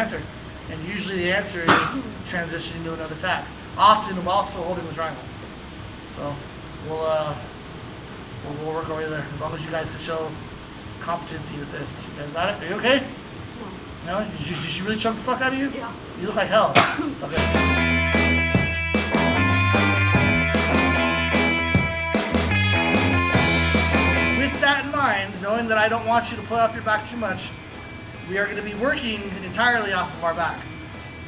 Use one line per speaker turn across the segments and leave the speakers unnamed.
answer. And usually the answer is transitioning to another tag, often while still holding the triangle. So we'll work our way there as long as you guys can show competency with this. You guys got it? Are you okay? No. Did she really choke the fuck out of you?
Yeah.
You look like hell. Okay. With that in mind, knowing that I don't want you to play off your back too much, we are going to be working entirely off of our back.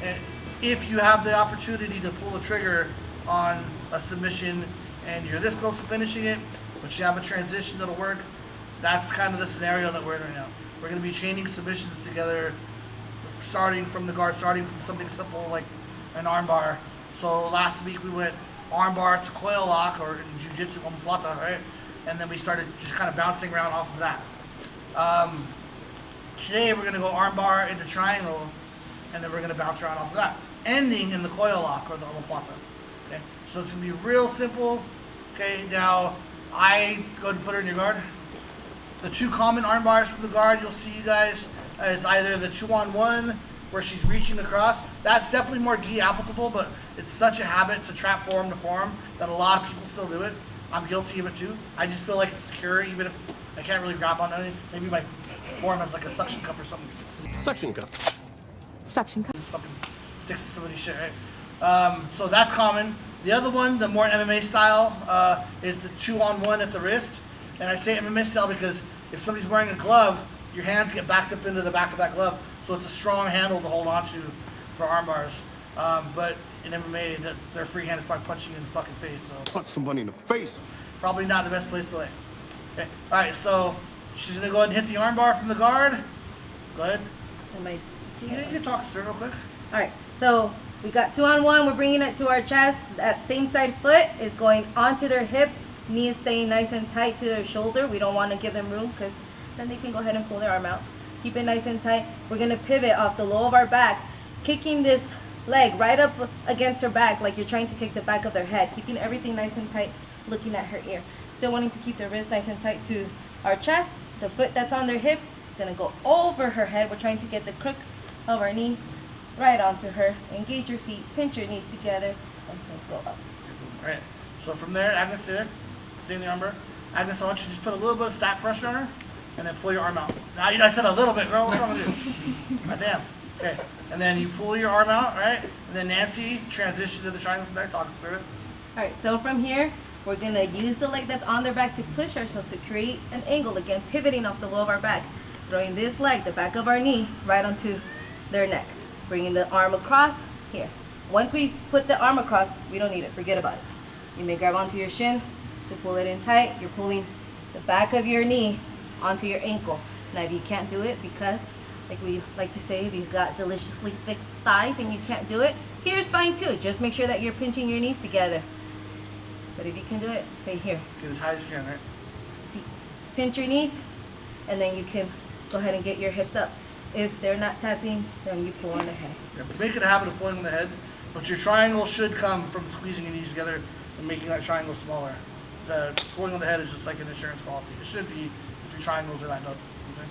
And if you have the opportunity to pull the trigger on a submission and you're this close to finishing it, but you have a transition that'll work, that's kind of the scenario that we're in right now. We're going to be chaining submissions together, starting from the guard, starting from something simple like an armbar. So last week we went armbar to coil lock, or in Jiu Jitsu omoplata, right? And then we started just kind of bouncing around off of that. Today we're going to go armbar into triangle, and then we're going to bounce around off of that, ending in the coil lock or the omoplata. Okay, so it's going to be real simple. Okay, now I go ahead and put her in your guard. The two common arm bars for the guard you'll see, you guys, is either the 2-on-1 where she's reaching across. That's definitely more gi applicable, but it's such a habit to trap form to form that a lot of people still do it. I'm guilty of it too. I just feel like it's secure even if I can't really grab on anything. Maybe my form has like a suction cup or something.
Suction cup.
Suction cup.
Just fucking sticks to somebody's shit, right? So that's common. The other one, the more MMA style, is the 2-on-1 at the wrist. And I say MMA style because if somebody's wearing a glove, your hands get backed up into the back of that glove. So it's a strong handle to hold on to for arm bars. But in MMA, their free hand is probably punching you in the fucking face. So
Punch somebody in the face.
probably not the best place to lay. Okay. All right, so she's going to go ahead and hit the arm bar from the guard. Go ahead.
Am I teaching
Yeah,
it?
you can talk us through it real quick.
All right, so we got 2-on-1. We're bringing it to our chest. That same side foot is going onto their hip. Knee is staying nice and tight to their shoulder. We don't want to give them room because then they can go ahead and pull their arm out. Keep it nice and tight. We're going to pivot off the low of our back, kicking this leg right up against her back like you're trying to kick the back of their head, keeping everything nice and tight, looking at her ear. Still wanting to keep the wrist nice and tight to our chest. The foot that's on their hip is going to go over her head. We're trying to get the crook of our knee right onto her. Engage your feet, pinch your knees together, and let's go up.
All right. So from there, Agnes, stay there. Stay in the arm bar. Agnes, I want you to just put a little bit of stack pressure on her, and then pull your arm out. Now, I said a little bit, girl. What's wrong with you? God damn. Okay. And then you pull your arm out, right? And then Nancy, transition to the triangle from there. Talk us through it.
All right, so from here, we're going to use the leg that's on their back to push ourselves to create an angle. Again, pivoting off the low of our back. Throwing this leg, the back of our knee, right onto their neck. Bringing the arm across here. Once we put the arm across, we don't need it. Forget about it. You may grab onto your shin to pull it in tight. You're pulling the back of your knee onto your ankle. Now, if you can't do it because, like we like to say, if you've got deliciously thick thighs and you can't do it, here's fine too. Just make sure that you're pinching your knees together. But if you can do it, stay here.
Get as high as you can, right?
See, pinch your knees, and then you can go ahead and get your hips up. If they're not tapping, then you pull on the head.
Yeah, make it a habit of pulling on the head, but your triangle should come from squeezing your knees together and making that triangle smaller. The pulling on the head is just like an insurance policy. It should be if your triangles are lined up. Okay?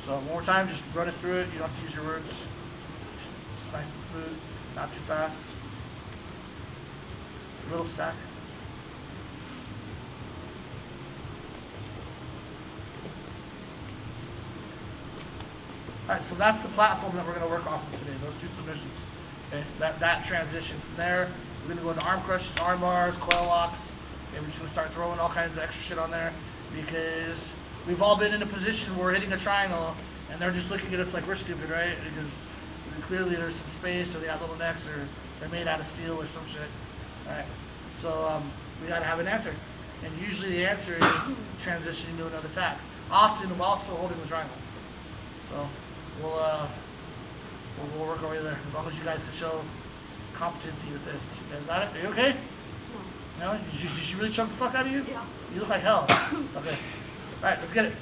So one more time, just run it through it. You don't have to use your words. Just nice and smooth, not too fast. A little stack. All right, so that's the platform that we're going to work off of today, those two submissions. Okay, that transition from there, we're going to go into arm crushes, arm bars, coil locks, and we're just going to start throwing all kinds of extra shit on there because we've all been in a position where we're hitting a triangle and they're just looking at us like we're stupid, right? Because clearly there's some space, or they have little necks, or they're made out of steel or some shit. All right, so we got to have an answer, and usually the answer is transitioning to another tag, often while still holding the triangle. So we'll work our way there as long as you guys can show competency with this. You guys got it? Are you okay? No. Did she really choke the fuck out of you?
Yeah.
You look like hell. Okay. All right, let's get it.